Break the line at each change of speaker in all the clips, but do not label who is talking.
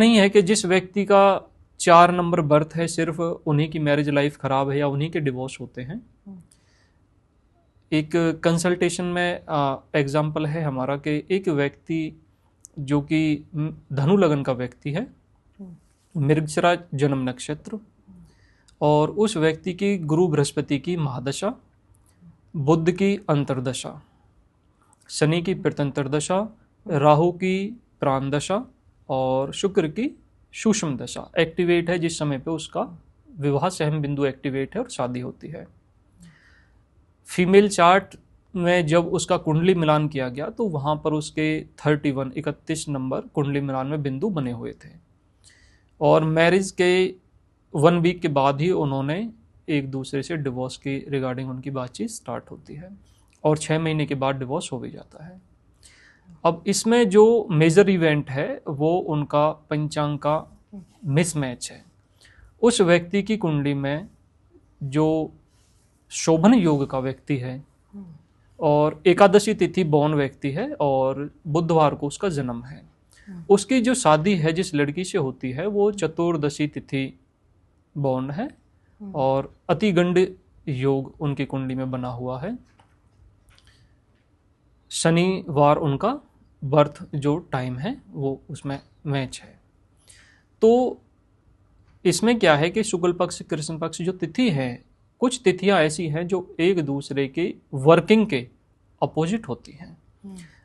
नहीं है कि जिस व्यक्ति का 4 नंबर बर्थ है सिर्फ उन्हीं की मैरिज लाइफ खराब है या उन्हीं के डिवोर्स होते हैं। एक कंसल्टेशन में एग्जाम्पल है हमारा कि एक व्यक्ति जो कि धनु लगन का व्यक्ति है, मृगशिरा जन्म नक्षत्र, और उस व्यक्ति की गुरु बृहस्पति की महादशा, बुध की अंतर्दशा, शनि की प्रत्यंतर दशा, राहु की प्राण दशा और शुक्र की सूक्ष्म दशा एक्टिवेट है, जिस समय पे उसका विवाह सहम बिंदु एक्टिवेट है और शादी होती है। फीमेल चार्ट में जब उसका कुंडली मिलान किया गया तो वहाँ पर उसके 31 नंबर कुंडली मिलान में बिंदु बने हुए थे, और मैरिज के 1 वीक के बाद ही उन्होंने एक दूसरे से डिवोर्स की रिगार्डिंग उनकी बातचीत स्टार्ट होती है, और 6 महीने के बाद डिवोर्स हो भी जाता है। अब इसमें जो मेजर इवेंट है वो उनका पंचांग का मिसमैच है। उस व्यक्ति की कुंडली में जो शोभन योग का व्यक्ति है और एकादशी तिथि बॉर्न व्यक्ति है और बुधवार को उसका जन्म है, उसकी जो शादी है जिस लड़की से होती है वो चतुर्दशी तिथि बॉर्न है और अतिगंड योग उनकी कुंडली में बना हुआ है। शनिवार उनका बर्थ जो टाइम है वो उसमें मैच है। तो इसमें क्या है कि शुक्ल पक्ष कृष्ण पक्ष जो तिथि है, कुछ तिथियां ऐसी हैं जो एक दूसरे के वर्किंग के अपोजिट होती हैं।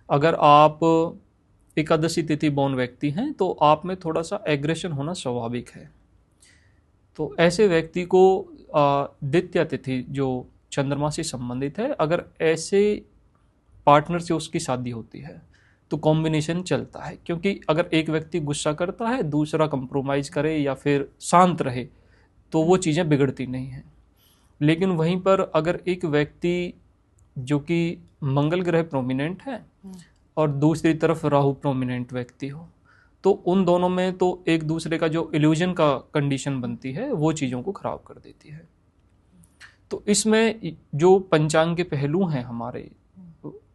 अगर आप एकादशी तिथि बॉर्न व्यक्ति हैं तो आप में थोड़ा सा एग्रेशन होना स्वाभाविक है। तो ऐसे व्यक्ति को द्वितीया तिथि जो चंद्रमा से संबंधित है, अगर ऐसे पार्टनर से उसकी शादी होती है तो कॉम्बिनेशन चलता है, क्योंकि अगर एक व्यक्ति गुस्सा करता है, दूसरा कंप्रोमाइज करे या फिर शांत रहे तो वो चीज़ें बिगड़ती नहीं हैं। लेकिन वहीं पर अगर एक व्यक्ति जो कि मंगल ग्रह प्रोमिनेंट है और दूसरी तरफ राहु प्रोमिनेंट व्यक्ति हो, तो उन दोनों में तो एक दूसरे का जो इल्यूजन का कंडीशन बनती है वो चीज़ों को खराब कर देती है। तो इसमें जो पंचांग के पहलू हैं हमारे,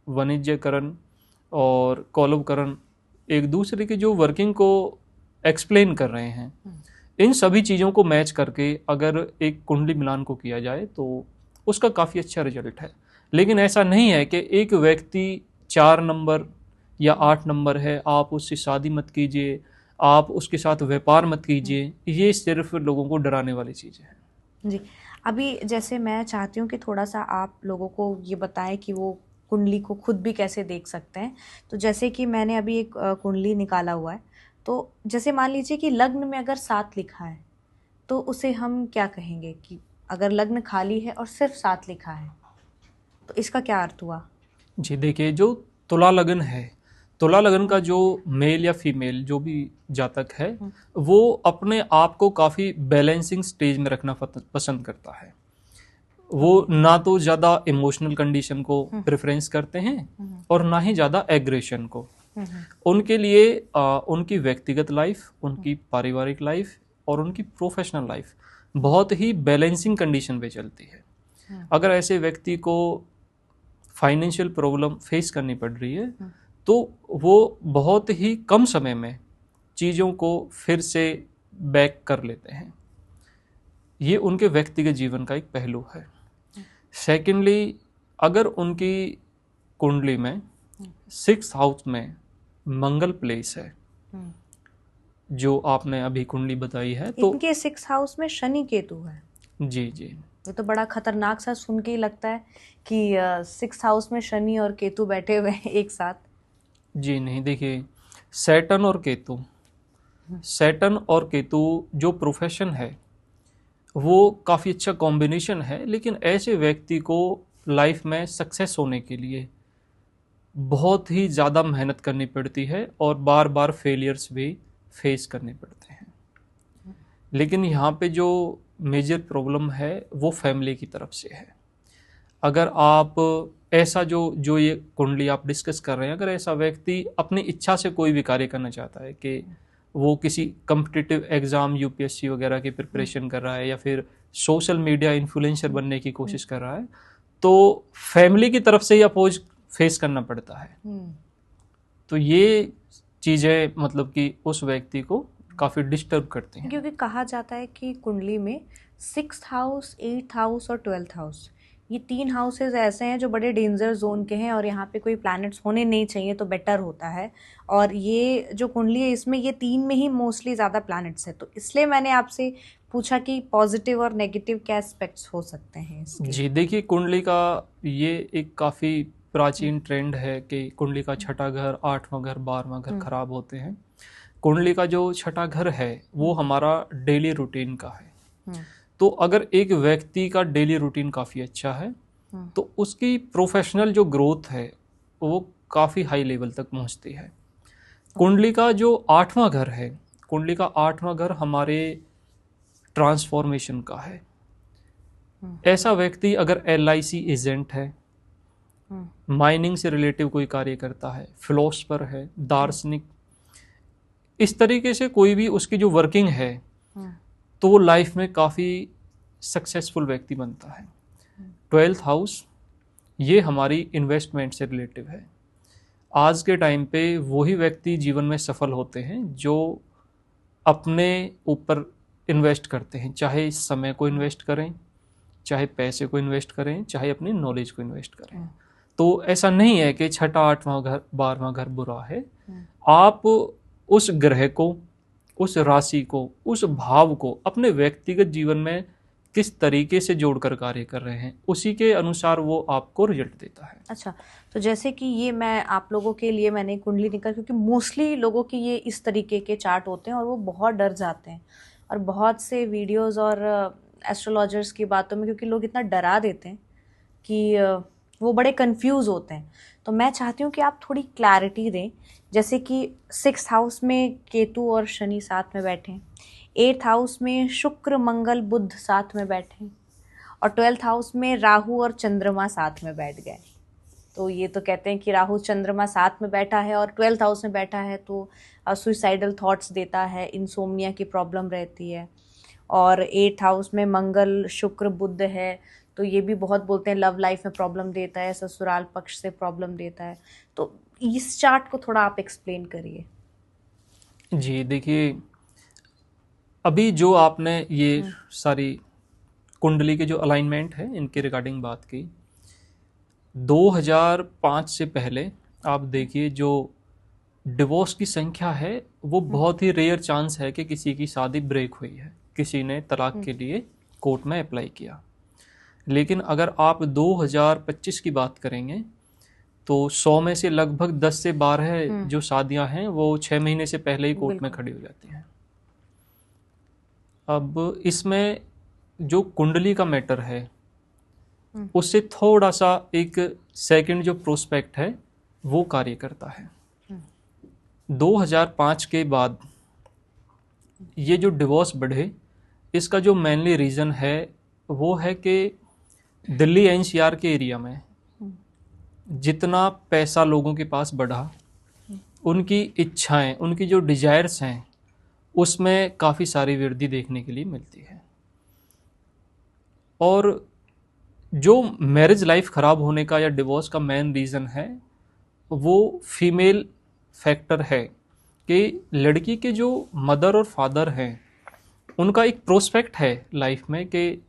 वाणिज्यकरण और कौलवकरण, एक दूसरे की जो वर्किंग को एक्सप्लेन कर रहे हैं, इन सभी चीज़ों को मैच करके अगर एक कुंडली मिलान को किया जाए तो उसका काफ़ी अच्छा रिजल्ट है। लेकिन ऐसा नहीं है कि एक व्यक्ति 4 नंबर या 8 नंबर है, आप उससे शादी मत कीजिए, आप उसके साथ व्यापार मत कीजिए, ये सिर्फ लोगों को डराने वाली चीज़ें हैं।
जी, अभी जैसे मैं चाहती हूँ कि थोड़ा सा आप लोगों को ये बताएं कि वो कुंडली को खुद भी कैसे देख सकते हैं। तो जैसे कि मैंने अभी एक कुंडली निकाला हुआ है, तो जैसे मान लीजिए कि लग्न में अगर 7 लिखा है तो उसे हम क्या कहेंगे कि अगर लग्न खाली है और सिर्फ 7 लिखा है तो इसका क्या अर्थ हुआ?
जी देखिए, जो तुला लगन है, तुला लगन का जो मेल या फीमेल जो भी जातक है वो अपने आप को काफ़ी बैलेंसिंग स्टेज में रखना पसंद करता है। वो ना तो ज़्यादा इमोशनल कंडीशन को प्रेफरेंस करते हैं और ना ही ज़्यादा एग्रेशन को। उनके लिए उनकी व्यक्तिगत लाइफ, उनकी पारिवारिक लाइफ और उनकी प्रोफेशनल लाइफ बहुत ही बैलेंसिंग कंडीशन पे चलती है। अगर ऐसे व्यक्ति को फाइनेंशियल प्रॉब्लम फेस करनी पड़ रही है तो वो बहुत ही कम समय में चीज़ों को फिर से बैक कर लेते हैं। ये उनके व्यक्तिगत जीवन का एक पहलू है। सेकेंडली, अगर उनकी कुंडली में 6th हाउस में मंगल प्लेस है, जो आपने अभी कुंडली बताई है, तो
इनके 6th हाउस में शनि केतु है।
जी जी,
ये तो बड़ा खतरनाक सा सुन के ही लगता है कि 6th हाउस में शनि और केतु बैठे हुए हैं एक साथ।
जी नहीं, देखिए सैटर्न और केतु जो प्रोफेशन है वो काफ़ी अच्छा कॉम्बिनेशन है, लेकिन ऐसे व्यक्ति को लाइफ में सक्सेस होने के लिए बहुत ही ज़्यादा मेहनत करनी पड़ती है और बार बार फेलियर्स भी फेस करने पड़ते हैं। लेकिन यहाँ पे जो मेजर प्रॉब्लम है वो फैमिली की तरफ से है। अगर आप ऐसा जो ये कुंडली आप डिस्कस कर रहे हैं, अगर ऐसा व्यक्ति अपनी इच्छा से कोई भी कार्य करना चाहता है कि वो किसी कॉम्पिटिटिव एग्ज़ाम यूपीएससी वगैरह की प्रिपरेशन कर रहा है या फिर सोशल मीडिया इन्फ्लुएंसर बनने की कोशिश कर रहा है, तो फैमिली की तरफ से ही अपोज फेस करना पड़ता है। तो ये चीज़ें मतलब कि उस व्यक्ति को काफ़ी डिस्टर्ब करते हैं।
क्योंकि कहा जाता है कि कुंडली में 6th हाउस, 8th हाउस और 12th हाउस, ये 3 हाउसेज ऐसे हैं जो बड़े डेंजर जोन के हैं और यहाँ पे कोई प्लैनेट्स होने नहीं चाहिए तो बेटर होता है। और ये जो कुंडली है इसमें ये 3 में ही मोस्टली ज़्यादा प्लैनेट्स है, तो इसलिए मैंने आपसे पूछा कि पॉजिटिव और नेगेटिव क्या एस्पेक्ट्स हो सकते हैं इसके।
जी देखिए, कुंडली का ये एक काफ़ी प्राचीन ट्रेंड है कि कुंडली का छठा घर, 8वां घर, 12वां घर खराब होते हैं। कुंडली का जो छठा घर है वो हमारा डेली रूटीन का है। तो अगर एक व्यक्ति का डेली रूटीन काफ़ी अच्छा है तो उसकी प्रोफेशनल जो ग्रोथ है वो काफ़ी हाई लेवल तक पहुंचती है। कुंडली का जो 8वां घर है, कुंडली का 8वां घर हमारे ट्रांसफॉर्मेशन का है। ऐसा व्यक्ति अगर LIC एजेंट है, माइनिंग से रिलेटिव कोई कार्य करता है, फिलोसफर है, दार्शनिक, इस तरीके से कोई भी उसकी जो वर्किंग है तो वो लाइफ में काफ़ी सक्सेसफुल व्यक्ति बनता है। 12th हाउस ये हमारी इन्वेस्टमेंट से रिलेटिव है। आज के टाइम पे वही व्यक्ति जीवन में सफल होते हैं जो अपने ऊपर इन्वेस्ट करते हैं, चाहे समय को इन्वेस्ट करें, चाहे पैसे को इन्वेस्ट करें, चाहे अपनी नॉलेज को इन्वेस्ट करें। तो ऐसा नहीं है कि छठा, 8वां घर, 12वां घर बुरा है। आप उस ग्रह को, उस राशि को, उस भाव को अपने व्यक्तिगत जीवन में किस तरीके से जोड़कर कार्य कर रहे हैं, उसी के अनुसार वो आपको रिजल्ट देता है।
अच्छा, तो जैसे कि ये मैं आप लोगों के लिए मैंने कुंडली निकाली क्योंकि मोस्टली लोगों की ये इस तरीके के चार्ट होते हैं और वो बहुत डर जाते हैं और बहुत से वीडियोस और एस्ट्रोलॉजर्स की बातों में क्योंकि लोग इतना डरा देते हैं कि वो बड़े कंफ्यूज होते हैं। तो मैं चाहती हूँ कि आप थोड़ी क्लैरिटी दें, जैसे कि 6th हाउस में केतु और शनि साथ में बैठे, 8th हाउस में शुक्र, मंगल, बुध साथ में बैठे और 12th हाउस में राहु और चंद्रमा साथ में बैठ गए। तो ये तो कहते हैं कि राहु चंद्रमा साथ में बैठा है और 12th हाउस में बैठा है तो सुइसाइडल थॉट्स देता है, इंसोम्निया की प्रॉब्लम रहती है। और 8th हाउस में मंगल, शुक्र, बुध है तो ये भी बहुत बोलते हैं लव लाइफ में प्रॉब्लम देता है, ससुराल पक्ष से प्रॉब्लम देता है। तो इस चार्ट को थोड़ा आप एक्सप्लेन करिए।
जी देखिए, अभी जो आपने ये सारी कुंडली के जो अलाइनमेंट है इनके रिगार्डिंग बात की, 2005 से पहले आप देखिए जो डिवोर्स की संख्या है वो बहुत ही रेयर चांस है कि किसी की शादी ब्रेक हुई है, किसी ने तलाक के लिए कोर्ट में अप्लाई किया। लेकिन अगर आप 2025 की बात करेंगे तो 100 में से लगभग 10 से 12 जो शादियां हैं वो 6 महीने से पहले ही कोर्ट में खड़ी हो जाती हैं। अब इसमें जो कुंडली का मैटर है उससे थोड़ा सा एक सेकंड जो प्रोस्पेक्ट है वो कार्य करता है। 2005 के बाद ये जो डिवोर्स बढ़े, इसका जो मेनली रीज़न है वो है कि दिल्ली NCR के एरिया में जितना पैसा लोगों के पास बढ़ा, उनकी इच्छाएं, उनकी जो डिजायर्स हैं उसमें काफ़ी सारी वृद्धि देखने के लिए मिलती है। और जो मैरिज लाइफ ख़राब होने का या डिवोर्स का मेन रीज़न है वो फीमेल फैक्टर है कि लड़की के जो मदर और फादर हैं उनका एक प्रोस्पेक्ट है लाइफ में कि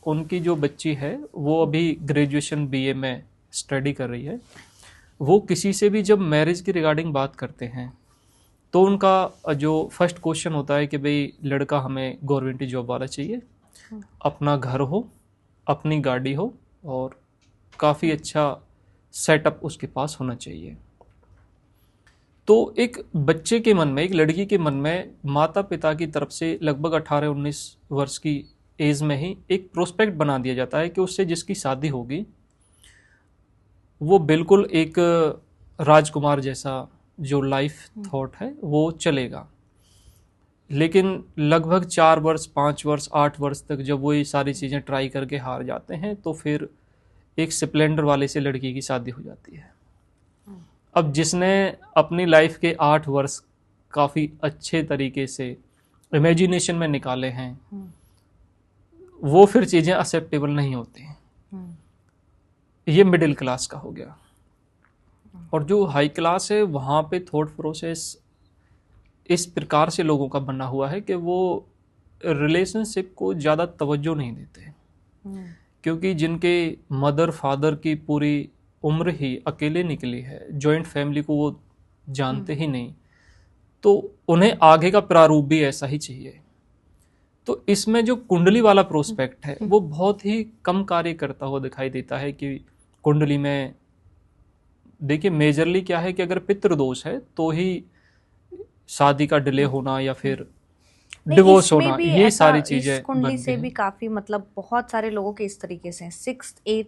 उनकी जो बच्ची है वो अभी ग्रेजुएशन BA में स्टडी कर रही है, वो किसी से भी जब मैरिज की रिगार्डिंग बात करते हैं तो उनका जो फर्स्ट क्वेश्चन होता है कि भाई लड़का हमें गवर्नमेंट जॉब वाला चाहिए, अपना घर हो, अपनी गाड़ी हो और काफ़ी अच्छा सेटअप उसके पास होना चाहिए। तो एक बच्चे के मन में, एक लड़की के मन में माता पिता की तरफ से लगभग 18-19 वर्ष की एज में ही एक प्रोस्पेक्ट बना दिया जाता है कि उससे जिसकी शादी होगी वो बिल्कुल एक राजकुमार जैसा जो लाइफ थॉट है वो चलेगा। लेकिन लगभग 4 वर्ष, 5 वर्ष, 8 वर्ष तक जब वो ये सारी चीज़ें ट्राई करके हार जाते हैं तो फिर एक स्प्लेंडर वाले से लड़की की शादी हो जाती है। अब जिसने अपनी लाइफ के 8 वर्ष काफ़ी अच्छे तरीके से इमेजिनेशन में निकाले हैं वो फिर चीज़ें एक्सेप्टेबल नहीं होती हैं। ये मिडिल क्लास का हो गया। और जो हाई क्लास है वहाँ पे थॉट प्रोसेस इस प्रकार से लोगों का बना हुआ है कि वो रिलेशनशिप को ज़्यादा तवज्जो नहीं देते, क्योंकि जिनके मदर फादर की पूरी उम्र ही अकेले निकली है, जॉइंट फैमिली को वो जानते ही नहीं, तो उन्हें आगे का प्रारूप भी ऐसा ही चाहिए। तो इसमें जो कुंडली वाला प्रोस्पेक्ट है वो बहुत ही कम कार्य करता हुआ दिखाई देता है कि कुंडली में देखिए मेजरली क्या है कि अगर पितृदोष है तो ही शादी का डिले होना या फिर
नहीं,
डिवोर्स
इसमें
होना,
भी
ये
ऐसा
सारी
इस
चीजें
कुंडली
बनती
से भी
हैं।
काफी मतलब बहुत सारे लोगों के इस तरीके से हैं, 6th 8th